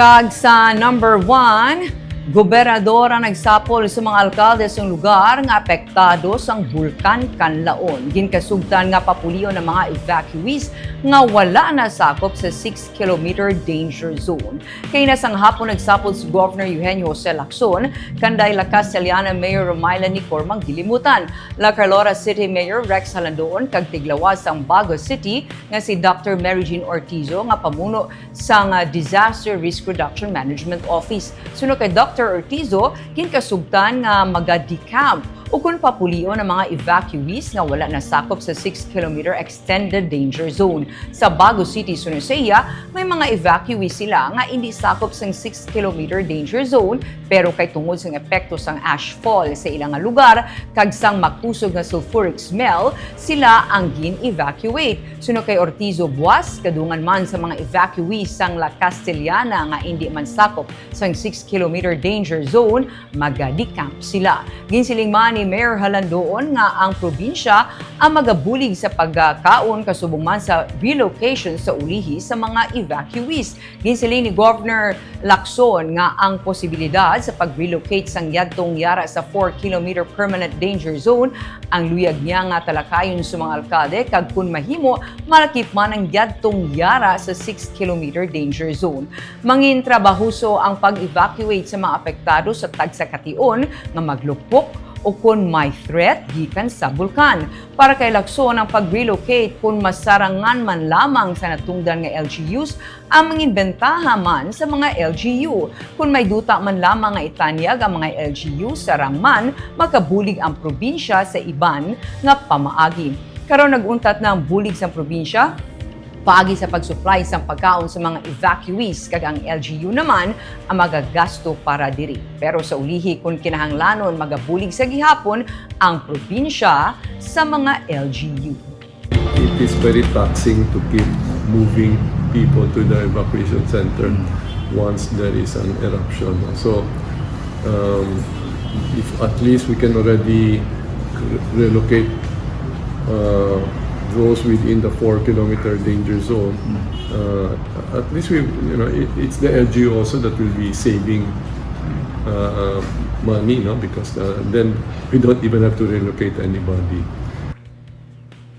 Kag sa number 1, gobernador ang nagsapol sa mga alkalde sa lugar nga apektado sang Bulkan Kanlaon. Ginkasugtan nga papuliyon ng mga evacuees nga wala na sakop sa 6-kilometer danger zone. Kay nasang hapon nagsapol si Governor Eugenio Jose Lacson, kanday La Castellana Mayor Romaila Nicormang gilimutan. La Carlota City Mayor Rex Halandoon kag tiglawas sang Bago City nga si Dr. Mary Jean Ortizo nga pamuno sang Disaster Risk Reduction Management Office. Sunod kay Dr. Ortizo, ginkasugtan nga maga-decamp o kung papulion ng mga evacuees nga wala na sakop sa 6-kilometer extended danger zone. Sa Bago City, Sunuseya, may mga evacuees sila nga hindi sakop sa 6-kilometer danger zone pero kay tungod sa epekto sang ashfall sa ilang lugar kag sang makusog nga sulfuric smell, sila ang gin-evacuate. Suno kay Ortizo buwas, kadungan man sa mga evacuees sang La Castellana nga hindi man sakop sa 6-kilometer danger zone, maga-decamp sila. Ginsiling man ni Mayor Halandoon nga ang probinsya ang magabulig sa pagkaon kasubong man sa relocation sa ulihi sa mga evacuees. Ginsiling ni Governor Lacson nga ang posibilidad sa pag-relocate sang yadtong yara sa 4-kilometer permanent danger zone ang luyag niya nga talakayon sa mga alkalde kag kun mahimo malakip man ang yadtong yara sa 6-kilometer danger zone. Mangin trabahuso ang pag-evacuate sa mga apektado sa tagsakation nga maglupok o kung may threat gikan sa bulkan. Para kay Lacson ang pag-relocate kung masarangan man lamang sa natungdan nga LGUs ang manginbentaha man sa mga LGU. Kung may duta man lamang nga itanyag ang mga LGU sarang man makabulig ang probinsya sa iban nga pamaagi. Karon naguntat na ang bulig sa probinsya paagi sa pag-supply sa pagkaon sa mga evacuees kag ang LGU naman ang magagasto para diri. Pero sa ulihi kung kinahanglanon magabulig sa gihapon ang probinsya sa mga LGU. It is very taxing to keep moving people to the evacuation center once there is an eruption. So if at least we can already relocate those within the 4-kilometer danger zone, at least it's the LGU also that will be saving money, no? Because then we don't even have to relocate anybody.